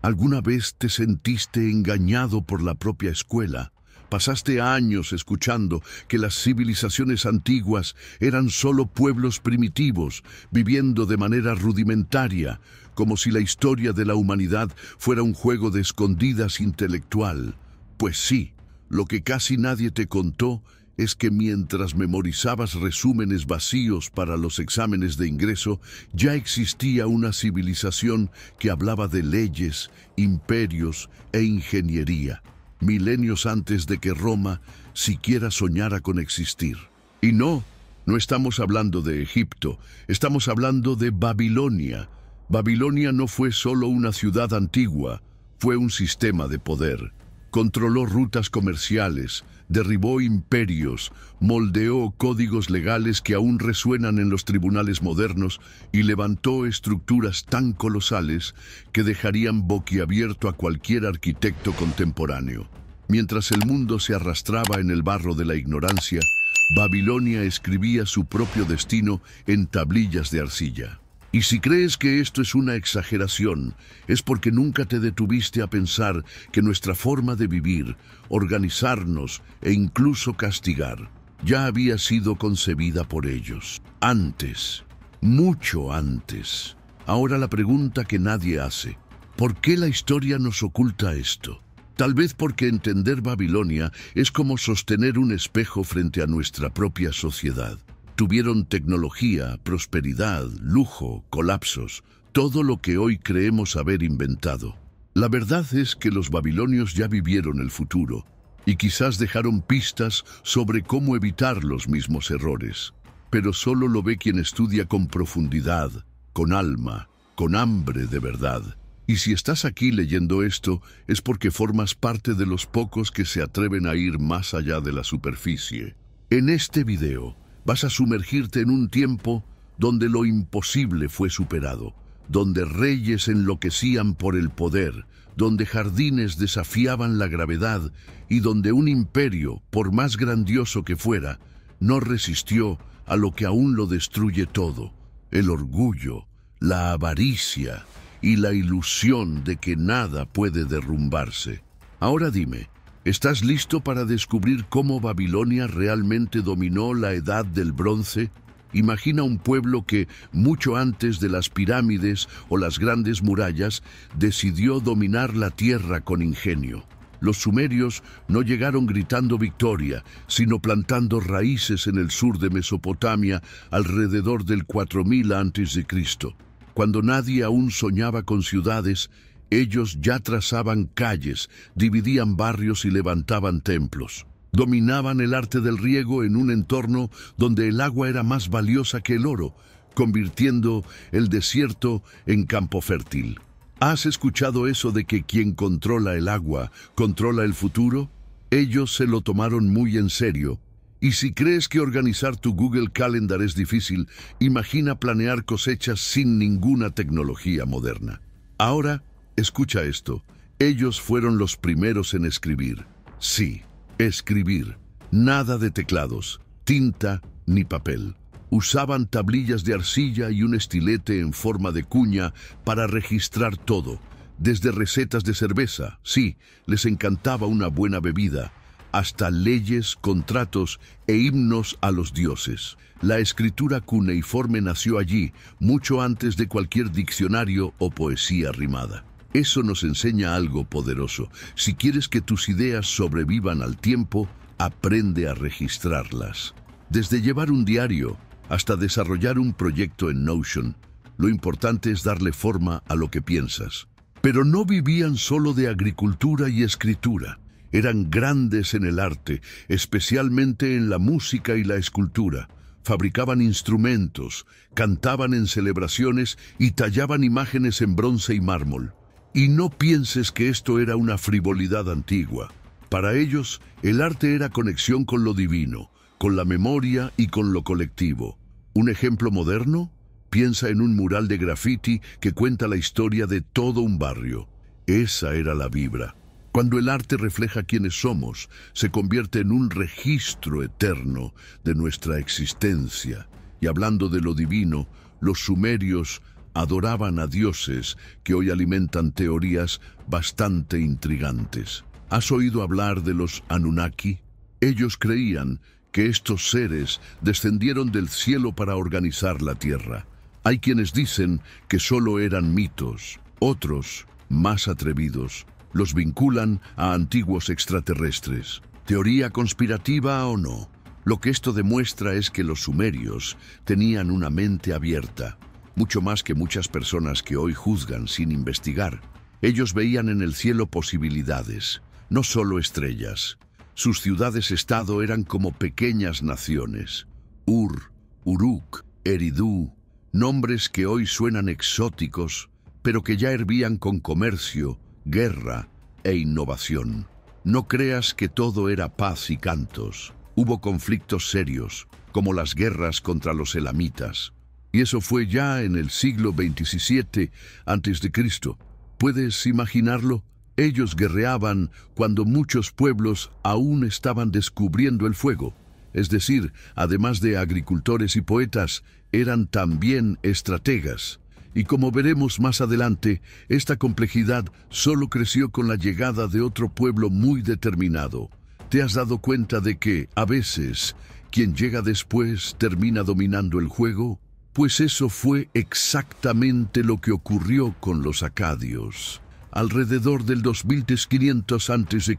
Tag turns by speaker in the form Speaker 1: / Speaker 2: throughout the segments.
Speaker 1: ¿Alguna vez te sentiste engañado por la propia escuela? Pasaste años escuchando que las civilizaciones antiguas eran solo pueblos primitivos, viviendo de manera rudimentaria, como si la historia de la humanidad fuera un juego de escondidas intelectual. Pues sí, lo que casi nadie te contó es que mientras memorizabas resúmenes vacíos para los exámenes de ingreso, ya existía una civilización que hablaba de leyes, imperios e ingeniería, milenios antes de que Roma siquiera soñara con existir. Y no estamos hablando de Egipto, estamos hablando de Babilonia. Babilonia no fue solo una ciudad antigua, fue un sistema de poder. Controló rutas comerciales, derribó imperios, moldeó códigos legales que aún resuenan en los tribunales modernos y levantó estructuras tan colosales que dejarían boquiabierto a cualquier arquitecto contemporáneo. Mientras el mundo se arrastraba en el barro de la ignorancia, Babilonia escribía su propio destino en tablillas de arcilla. Y si crees que esto es una exageración, es porque nunca te detuviste a pensar que nuestra forma de vivir, organizarnos e incluso castigar, ya había sido concebida por ellos. Antes, mucho antes. Ahora la pregunta que nadie hace: ¿por qué la historia nos oculta esto? Tal vez porque entender Babilonia es como sostener un espejo frente a nuestra propia sociedad. Tuvieron tecnología, prosperidad, lujo, colapsos, todo lo que hoy creemos haber inventado. La verdad es que los babilonios ya vivieron el futuro y quizás dejaron pistas sobre cómo evitar los mismos errores. Pero solo lo ve quien estudia con profundidad, con alma, con hambre de verdad. Y si estás aquí leyendo esto, es porque formas parte de los pocos que se atreven a ir más allá de la superficie. En este video, vas a sumergirte en un tiempo donde lo imposible fue superado, donde reyes enloquecían por el poder, donde jardines desafiaban la gravedad y donde un imperio, por más grandioso que fuera, no resistió a lo que aún lo destruye todo: el orgullo, la avaricia y la ilusión de que nada puede derrumbarse. Ahora dime, ¿estás listo para descubrir cómo Babilonia realmente dominó la Edad del Bronce? Imagina un pueblo que, mucho antes de las pirámides o las grandes murallas, decidió dominar la tierra con ingenio. Los sumerios no llegaron gritando victoria, sino plantando raíces en el sur de Mesopotamia alrededor del 4000 a.C. Cuando nadie aún soñaba con ciudades, ellos ya trazaban calles, dividían barrios y levantaban templos. Dominaban el arte del riego en un entorno donde el agua era más valiosa que el oro, convirtiendo el desierto en campo fértil. ¿Has escuchado eso de que quien controla el agua, controla el futuro? Ellos se lo tomaron muy en serio. Y si crees que organizar tu Google Calendar es difícil, imagina planear cosechas sin ninguna tecnología moderna. Ahora, escucha esto. Ellos fueron los primeros en escribir. Sí, escribir. Nada de teclados, tinta ni papel. Usaban tablillas de arcilla y un estilete en forma de cuña para registrar todo. Desde recetas de cerveza, sí, les encantaba una buena bebida, hasta leyes, contratos e himnos a los dioses. La escritura cuneiforme nació allí, mucho antes de cualquier diccionario o poesía rimada. Eso nos enseña algo poderoso. Si quieres que tus ideas sobrevivan al tiempo, aprende a registrarlas. Desde llevar un diario hasta desarrollar un proyecto en Notion, lo importante es darle forma a lo que piensas. Pero no vivían solo de agricultura y escritura. Eran grandes en el arte, especialmente en la música y la escultura. Fabricaban instrumentos, cantaban en celebraciones y tallaban imágenes en bronce y mármol. Y no pienses que esto era una frivolidad antigua. Para ellos, el arte era conexión con lo divino, con la memoria y con lo colectivo. ¿Un ejemplo moderno? Piensa en un mural de graffiti que cuenta la historia de todo un barrio. Esa era la vibra. Cuando el arte refleja quiénes somos, se convierte en un registro eterno de nuestra existencia. Y hablando de lo divino, los sumerios adoraban a dioses que hoy alimentan teorías bastante intrigantes. ¿Has oído hablar de los Anunnaki? Ellos creían que estos seres descendieron del cielo para organizar la tierra. Hay quienes dicen que solo eran mitos. Otros, más atrevidos, los vinculan a antiguos extraterrestres. Teoría conspirativa o no, lo que esto demuestra es que los sumerios tenían una mente abierta, mucho más que muchas personas que hoy juzgan sin investigar. Ellos veían en el cielo posibilidades, no solo estrellas. Sus ciudades-estado eran como pequeñas naciones. Ur, Uruk, Eridu, nombres que hoy suenan exóticos, pero que ya hervían con comercio, guerra e innovación. No creas que todo era paz y cantos. Hubo conflictos serios, como las guerras contra los elamitas. Y eso fue ya en el siglo XXVII a.C. ¿Puedes imaginarlo? Ellos guerreaban cuando muchos pueblos aún estaban descubriendo el fuego. Es decir, además de agricultores y poetas, eran también estrategas. Y como veremos más adelante, esta complejidad solo creció con la llegada de otro pueblo muy determinado. ¿Te has dado cuenta de que, a veces, quien llega después termina dominando el juego? Pues eso fue exactamente lo que ocurrió con los acadios. Alrededor del 2500 a.C.,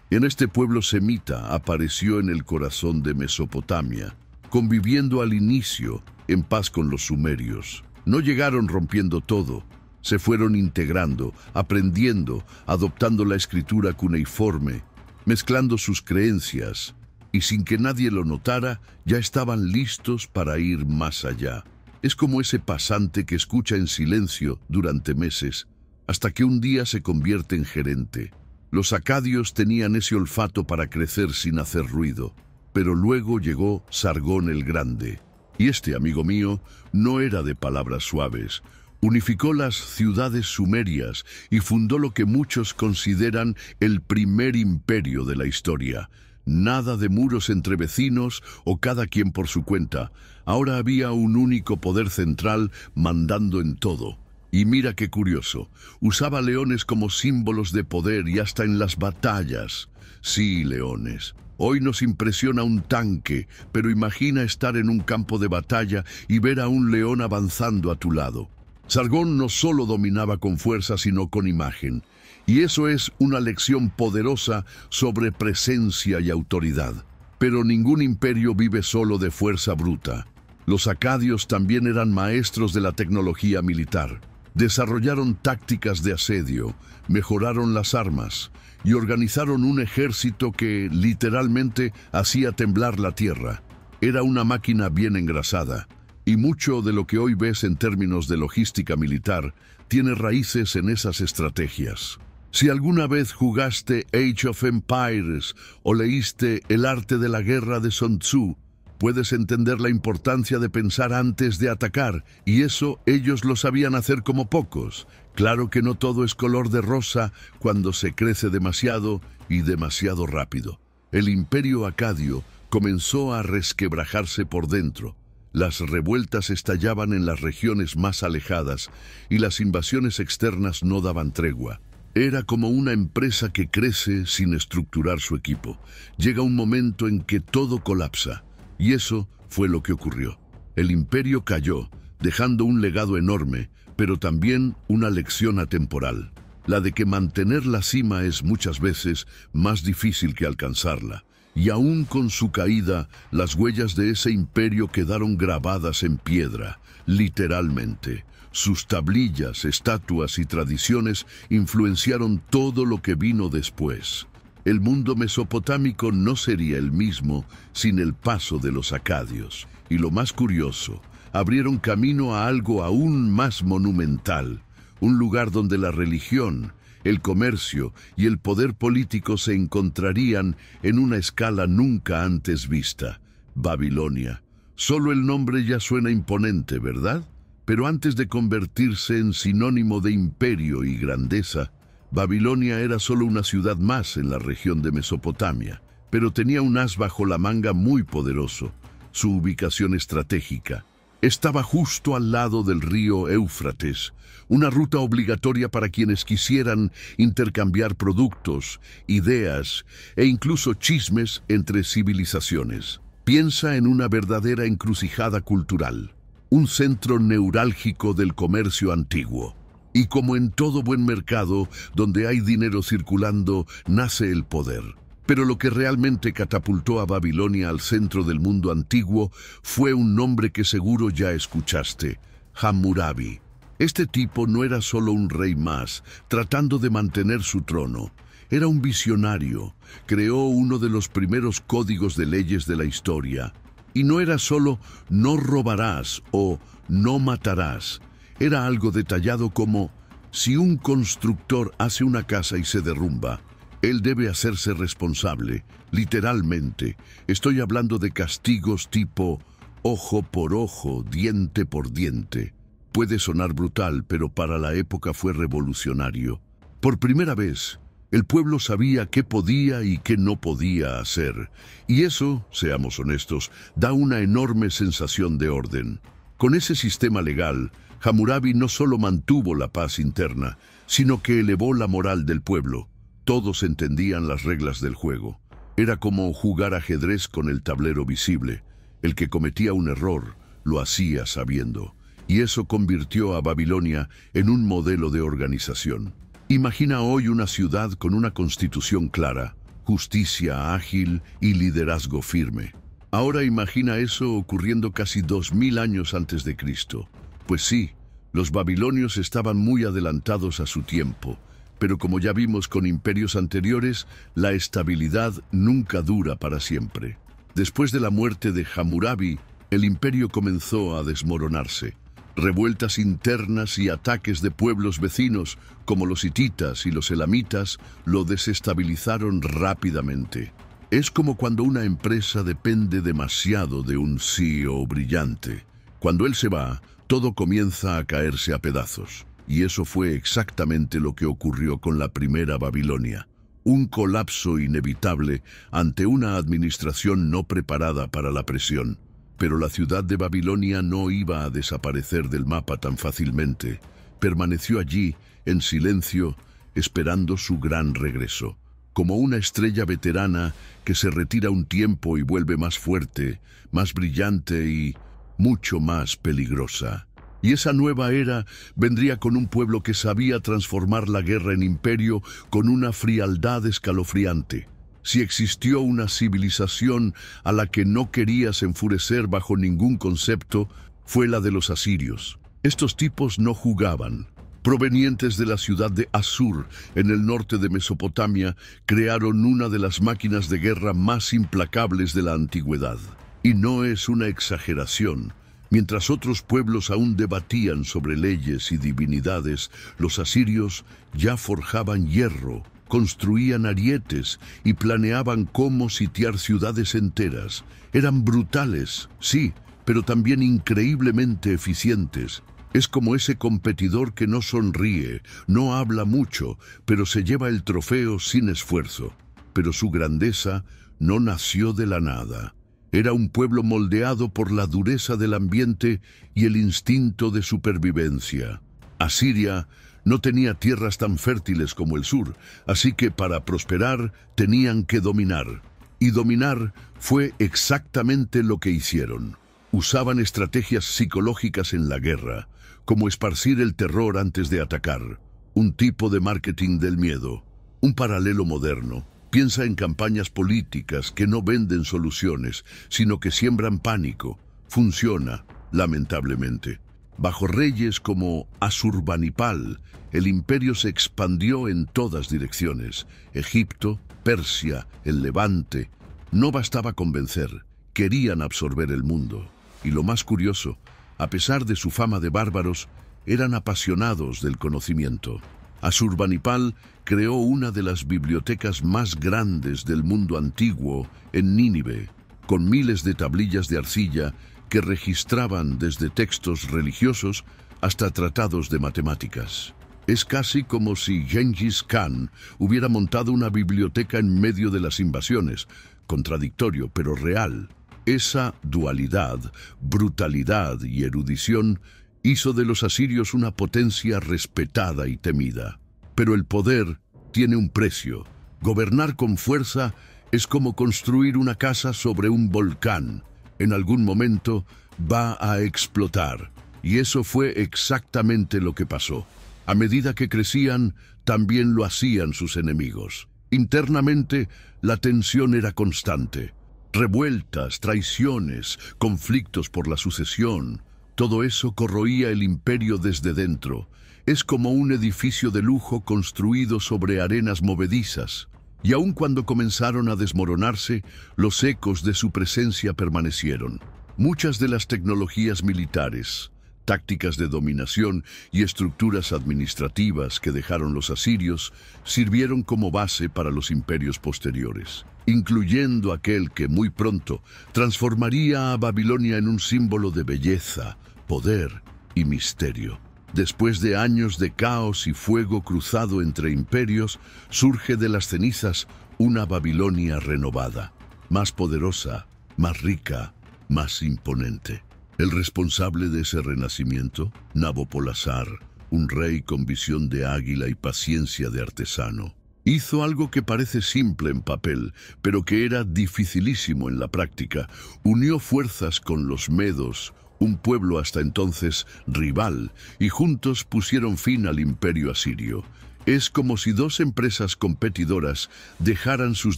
Speaker 1: en este pueblo semita apareció en el corazón de Mesopotamia, conviviendo al inicio en paz con los sumerios. No llegaron rompiendo todo, se fueron integrando, aprendiendo, adoptando la escritura cuneiforme, mezclando sus creencias, y sin que nadie lo notara, ya estaban listos para ir más allá. Es como ese pasante que escucha en silencio durante meses, hasta que un día se convierte en gerente. Los acadios tenían ese olfato para crecer sin hacer ruido, pero luego llegó Sargón el Grande. Y este, amigo mío, no era de palabras suaves. Unificó las ciudades sumerias y fundó lo que muchos consideran el primer imperio de la historia. Nada de muros entre vecinos o cada quien por su cuenta. Ahora había un único poder central mandando en todo. Y mira qué curioso, usaba leones como símbolos de poder y hasta en las batallas. Sí, leones. Hoy nos impresiona un tanque, pero imagina estar en un campo de batalla y ver a un león avanzando a tu lado. Sargón no solo dominaba con fuerza, sino con imagen. Y eso es una lección poderosa sobre presencia y autoridad. Pero ningún imperio vive solo de fuerza bruta. Los acadios también eran maestros de la tecnología militar. Desarrollaron tácticas de asedio, mejoraron las armas y organizaron un ejército que literalmente hacía temblar la tierra. Era una máquina bien engrasada, y mucho de lo que hoy ves en términos de logística militar tiene raíces en esas estrategias. Si alguna vez jugaste Age of Empires o leíste El arte de la guerra de Sun Tzu, puedes entender la importancia de pensar antes de atacar, y eso ellos lo sabían hacer como pocos. Claro que no todo es color de rosa cuando se crece demasiado y demasiado rápido. El imperio acadio comenzó a resquebrajarse por dentro. Las revueltas estallaban en las regiones más alejadas y las invasiones externas no daban tregua. Era como una empresa que crece sin estructurar su equipo. Llega un momento en que todo colapsa. Y eso fue lo que ocurrió. El imperio cayó, dejando un legado enorme, pero también una lección atemporal, la de que mantener la cima es muchas veces más difícil que alcanzarla. Y aún con su caída, las huellas de ese imperio quedaron grabadas en piedra, literalmente. Sus tablillas, estatuas y tradiciones influenciaron todo lo que vino después. El mundo mesopotámico no sería el mismo sin el paso de los acadios. Y lo más curioso, abrieron camino a algo aún más monumental, un lugar donde la religión, el comercio y el poder político se encontrarían en una escala nunca antes vista: Babilonia. Solo el nombre ya suena imponente, ¿verdad? Pero antes de convertirse en sinónimo de imperio y grandeza, Babilonia era solo una ciudad más en la región de Mesopotamia, pero tenía un as bajo la manga muy poderoso: su ubicación estratégica. Estaba justo al lado del río Éufrates, una ruta obligatoria para quienes quisieran intercambiar productos, ideas e incluso chismes entre civilizaciones. Piensa en una verdadera encrucijada cultural, un centro neurálgico del comercio antiguo. Y como en todo buen mercado, donde hay dinero circulando, nace el poder. Pero lo que realmente catapultó a Babilonia al centro del mundo antiguo fue un nombre que seguro ya escuchaste: Hammurabi. Este tipo no era solo un rey más, tratando de mantener su trono. Era un visionario. Creó uno de los primeros códigos de leyes de la historia. Y no era solo no robarás o no matarás. Era algo detallado como: si un constructor hace una casa y se derrumba, él debe hacerse responsable, literalmente. Estoy hablando de castigos tipo ojo por ojo, diente por diente. Puede sonar brutal, pero para la época fue revolucionario. Por primera vez, el pueblo sabía qué podía y qué no podía hacer. Y eso, seamos honestos, da una enorme sensación de orden. Con ese sistema legal, Hammurabi no solo mantuvo la paz interna, sino que elevó la moral del pueblo. Todos entendían las reglas del juego. Era como jugar ajedrez con el tablero visible. El que cometía un error lo hacía sabiendo. Y eso convirtió a Babilonia en un modelo de organización. Imagina hoy una ciudad con una constitución clara, justicia ágil y liderazgo firme. Ahora imagina eso ocurriendo casi 2000 años antes de Cristo. Pues sí, los babilonios estaban muy adelantados a su tiempo, pero como ya vimos con imperios anteriores, la estabilidad nunca dura para siempre. Después de la muerte de Hammurabi, el imperio comenzó a desmoronarse. Revueltas internas y ataques de pueblos vecinos, como los hititas y los elamitas, lo desestabilizaron rápidamente. Es como cuando una empresa depende demasiado de un CEO brillante. Cuando él se va, todo comienza a caerse a pedazos. Y eso fue exactamente lo que ocurrió con la primera Babilonia. Un colapso inevitable ante una administración no preparada para la presión. Pero la ciudad de Babilonia no iba a desaparecer del mapa tan fácilmente. Permaneció allí, en silencio, esperando su gran regreso. Como una estrella veterana que se retira un tiempo y vuelve más fuerte, más brillante y mucho más peligrosa. Y esa nueva era vendría con un pueblo que sabía transformar la guerra en imperio con una frialdad escalofriante. Si existió una civilización a la que no querías enfurecer bajo ningún concepto, fue la de los asirios. Estos tipos no jugaban. Provenientes de la ciudad de Asur, en el norte de Mesopotamia, crearon una de las máquinas de guerra más implacables de la antigüedad. Y no es una exageración. Mientras otros pueblos aún debatían sobre leyes y divinidades, los asirios ya forjaban hierro, construían arietes y planeaban cómo sitiar ciudades enteras. Eran brutales, sí, pero también increíblemente eficientes. Es como ese competidor que no sonríe, no habla mucho, pero se lleva el trofeo sin esfuerzo. Pero su grandeza no nació de la nada. Era un pueblo moldeado por la dureza del ambiente y el instinto de supervivencia. Asiria no tenía tierras tan fértiles como el sur, así que para prosperar tenían que dominar. Y dominar fue exactamente lo que hicieron. Usaban estrategias psicológicas en la guerra, como esparcir el terror antes de atacar, un tipo de marketing del miedo, un paralelo moderno. Piensa en campañas políticas que no venden soluciones, sino que siembran pánico. Funciona, lamentablemente. Bajo reyes como Asurbanipal, el imperio se expandió en todas direcciones. Egipto, Persia, el Levante. No bastaba convencer, querían absorber el mundo. Y lo más curioso, a pesar de su fama de bárbaros, eran apasionados del conocimiento. Asurbanipal creó una de las bibliotecas más grandes del mundo antiguo en Nínive, con miles de tablillas de arcilla que registraban desde textos religiosos hasta tratados de matemáticas. Es casi como si Gengis Khan hubiera montado una biblioteca en medio de las invasiones, contradictorio pero real. Esa dualidad, brutalidad y erudición hizo de los asirios una potencia respetada y temida. Pero el poder tiene un precio. Gobernar con fuerza es como construir una casa sobre un volcán. En algún momento va a explotar. Y eso fue exactamente lo que pasó. A medida que crecían, también lo hacían sus enemigos. Internamente, la tensión era constante. Revueltas, traiciones, conflictos por la sucesión. Todo eso corroía el imperio desde dentro. Es como un edificio de lujo construido sobre arenas movedizas. Y aun cuando comenzaron a desmoronarse, los ecos de su presencia permanecieron. Muchas de las tecnologías militares, tácticas de dominación y estructuras administrativas que dejaron los asirios sirvieron como base para los imperios posteriores, incluyendo aquel que muy pronto transformaría a Babilonia en un símbolo de belleza, poder y misterio. Después de años de caos y fuego cruzado entre imperios, surge de las cenizas una Babilonia renovada, más poderosa, más rica, más imponente. El responsable de ese renacimiento, Nabopolassar, un rey con visión de águila y paciencia de artesano, hizo algo que parece simple en papel, pero que era dificilísimo en la práctica. Unió fuerzas con los medos, un pueblo hasta entonces rival, y juntos pusieron fin al imperio asirio. Es como si dos empresas competidoras dejaran sus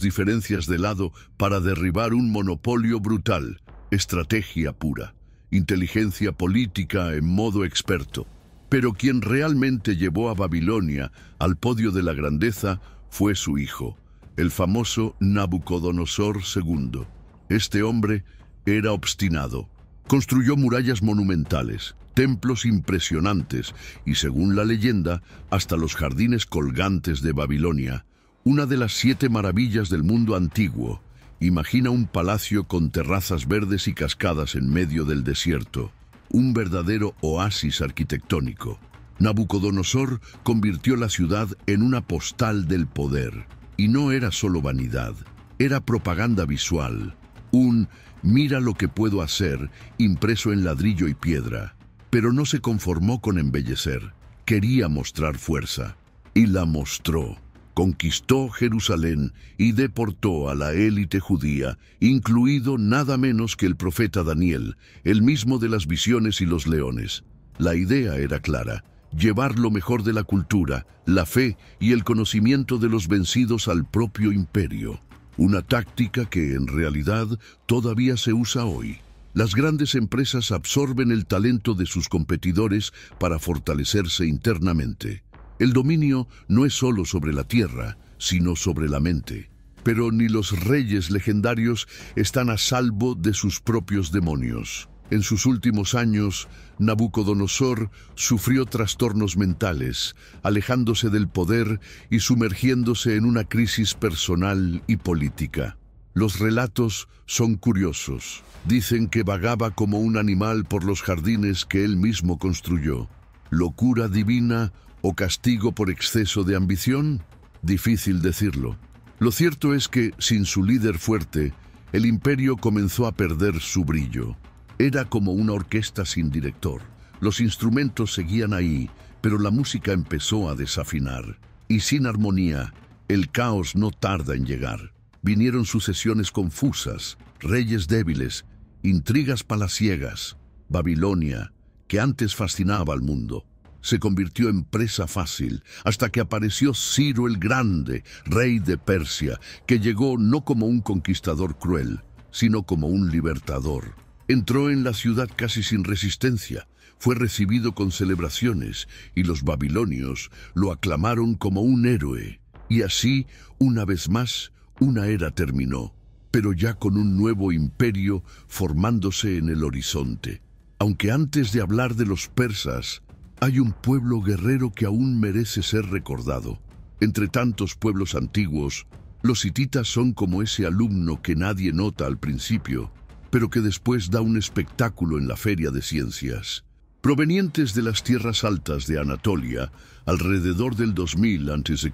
Speaker 1: diferencias de lado para derribar un monopolio brutal, estrategia pura. Inteligencia política en modo experto. Pero quien realmente llevó a Babilonia al podio de la grandeza fue su hijo, el famoso Nabucodonosor II. Este hombre era obstinado. Construyó murallas monumentales, templos impresionantes y, según la leyenda, hasta los jardines colgantes de Babilonia, una de las 7 maravillas del mundo antiguo. Imagina un palacio con terrazas verdes y cascadas en medio del desierto, un verdadero oasis arquitectónico. Nabucodonosor convirtió la ciudad en una postal del poder, y no era solo vanidad, era propaganda visual, un «mira lo que puedo hacer» impreso en ladrillo y piedra. Pero no se conformó con embellecer, quería mostrar fuerza, y la mostró. Conquistó Jerusalén y deportó a la élite judía, incluido nada menos que el profeta Daniel, el mismo de las visiones y los leones. La idea era clara: llevar lo mejor de la cultura, la fe y el conocimiento de los vencidos al propio imperio. Una táctica que en realidad todavía se usa hoy. Las grandes empresas absorben el talento de sus competidores para fortalecerse internamente. El dominio no es solo sobre la tierra, sino sobre la mente. Pero ni los reyes legendarios están a salvo de sus propios demonios. En sus últimos años, Nabucodonosor sufrió trastornos mentales, alejándose del poder y sumergiéndose en una crisis personal y política. Los relatos son curiosos. Dicen que vagaba como un animal por los jardines que él mismo construyó. ¿Locura divina o castigo por exceso de ambición? Difícil decirlo. Lo cierto es que, sin su líder fuerte, el imperio comenzó a perder su brillo. Era como una orquesta sin director. Los instrumentos seguían ahí, pero la música empezó a desafinar. Y sin armonía, el caos no tarda en llegar. Vinieron sucesiones confusas, reyes débiles, intrigas palaciegas. Babilonia, que antes fascinaba al mundo, se convirtió en presa fácil hasta que apareció Ciro el Grande, rey de Persia, que llegó no como un conquistador cruel, sino como un libertador. Entró en la ciudad casi sin resistencia, fue recibido con celebraciones y los babilonios lo aclamaron como un héroe. Y así, una vez más, una era terminó, pero ya con un nuevo imperio formándose en el horizonte. Aunque antes de hablar de los persas, hay un pueblo guerrero que aún merece ser recordado. Entre tantos pueblos antiguos, los hititas son como ese alumno que nadie nota al principio, pero que después da un espectáculo en la feria de ciencias. Provenientes de las tierras altas de Anatolia, alrededor del 2000 a.C.,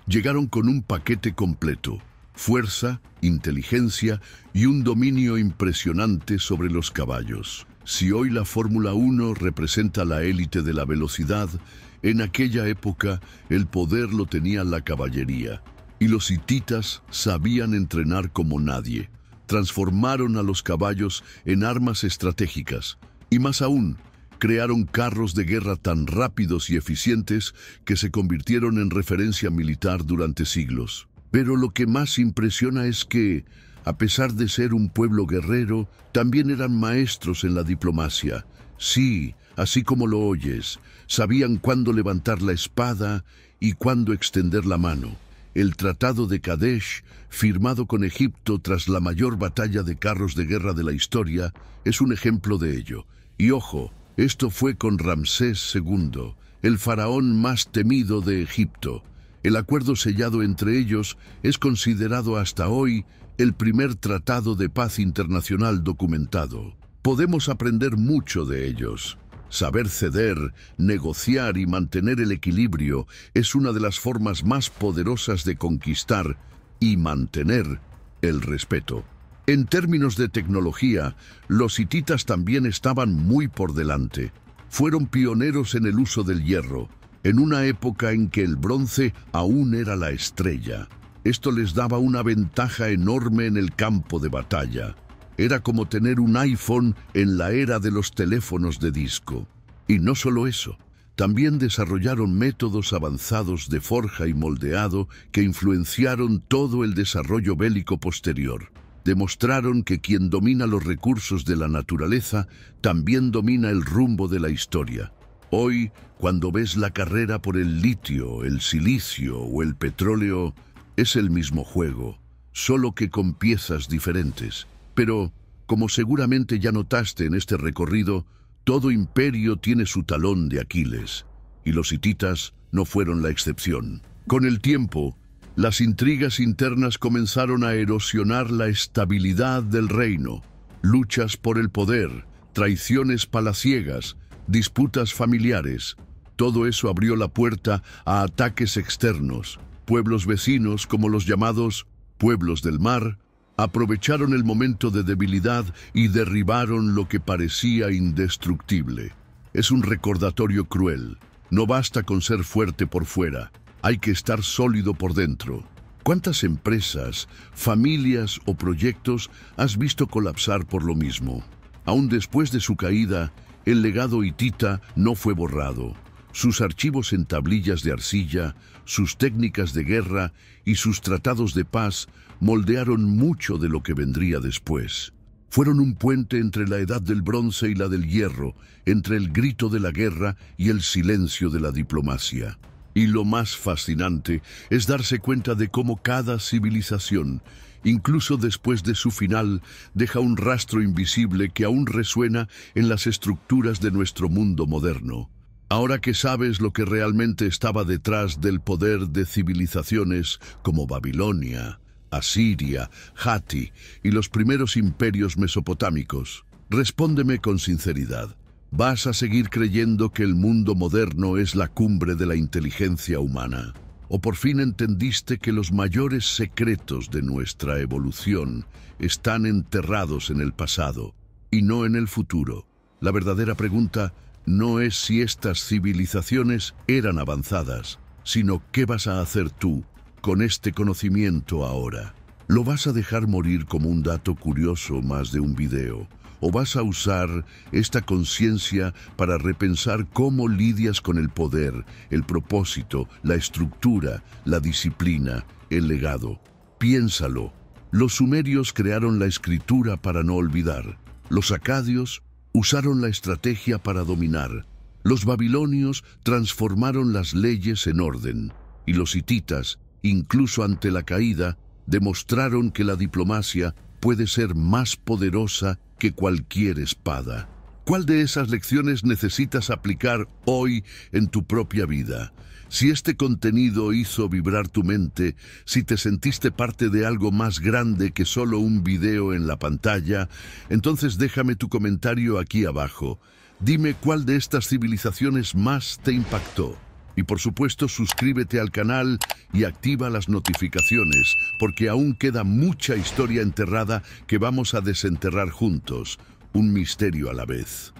Speaker 1: llegaron con un paquete completo: fuerza, inteligencia y un dominio impresionante sobre los caballos. Si hoy la Fórmula 1 representa la élite de la velocidad, en aquella época el poder lo tenía la caballería, y los hititas sabían entrenar como nadie. Transformaron a los caballos en armas estratégicas, y más aún, crearon carros de guerra tan rápidos y eficientes que se convirtieron en referencia militar durante siglos. Pero lo que más impresiona es que, a pesar de ser un pueblo guerrero, también eran maestros en la diplomacia. Sí, así como lo oyes, sabían cuándo levantar la espada y cuándo extender la mano. El Tratado de Kadesh, firmado con Egipto tras la mayor batalla de carros de guerra de la historia, es un ejemplo de ello. Y ojo, esto fue con Ramsés II, el faraón más temido de Egipto. El acuerdo sellado entre ellos es considerado hasta hoy el primer tratado de paz internacional documentado. Podemos aprender mucho de ellos. Saber ceder, negociar y mantener el equilibrio es una de las formas más poderosas de conquistar y mantener el respeto. En términos de tecnología, los hititas también estaban muy por delante. Fueron pioneros en el uso del hierro, en una época en que el bronce aún era la estrella. Esto les daba una ventaja enorme en el campo de batalla. Era como tener un iPhone en la era de los teléfonos de disco. Y no solo eso, también desarrollaron métodos avanzados de forja y moldeado que influenciaron todo el desarrollo bélico posterior. Demostraron que quien domina los recursos de la naturaleza también domina el rumbo de la historia. Hoy, cuando ves la carrera por el litio, el silicio o el petróleo, es el mismo juego, solo que con piezas diferentes. Pero, como seguramente ya notaste en este recorrido, todo imperio tiene su talón de Aquiles, y los hititas no fueron la excepción. Con el tiempo, las intrigas internas comenzaron a erosionar la estabilidad del reino. Luchas por el poder, traiciones palaciegas, disputas familiares. Todo eso abrió la puerta a ataques externos. Pueblos vecinos, como los llamados pueblos del mar, aprovecharon el momento de debilidad y derribaron lo que parecía indestructible. Es un recordatorio cruel. No basta con ser fuerte por fuera. Hay que estar sólido por dentro. ¿Cuántas empresas, familias o proyectos has visto colapsar por lo mismo? Aún después de su caída, el legado hitita no fue borrado. Sus archivos en tablillas de arcilla, sus técnicas de guerra y sus tratados de paz moldearon mucho de lo que vendría después. Fueron un puente entre la edad del bronce y la del hierro, entre el grito de la guerra y el silencio de la diplomacia. Y lo más fascinante es darse cuenta de cómo cada civilización, incluso después de su final, deja un rastro invisible que aún resuena en las estructuras de nuestro mundo moderno. Ahora que sabes lo que realmente estaba detrás del poder de civilizaciones como Babilonia, Asiria, Hatti y los primeros imperios mesopotámicos, respóndeme con sinceridad. ¿Vas a seguir creyendo que el mundo moderno es la cumbre de la inteligencia humana? ¿O por fin entendiste que los mayores secretos de nuestra evolución están enterrados en el pasado y no en el futuro? La verdadera pregunta no es si estas civilizaciones eran avanzadas, sino qué vas a hacer tú con este conocimiento ahora. ¿Lo vas a dejar morir como un dato curioso más de un video? ¿O vas a usar esta conciencia para repensar cómo lidias con el poder, el propósito, la estructura, la disciplina, el legado? Piénsalo. Los sumerios crearon la escritura para no olvidar. Los acadios usaron la estrategia para dominar. Los babilonios transformaron las leyes en orden. Y los hititas, incluso ante la caída, demostraron que la diplomacia puede ser más poderosa que cualquier espada. ¿Cuál de esas lecciones necesitas aplicar hoy en tu propia vida? Si este contenido hizo vibrar tu mente, si te sentiste parte de algo más grande que solo un video en la pantalla, entonces déjame tu comentario aquí abajo. Dime cuál de estas civilizaciones más te impactó. Y por supuesto, suscríbete al canal y activa las notificaciones, porque aún queda mucha historia enterrada que vamos a desenterrar juntos, un misterio a la vez.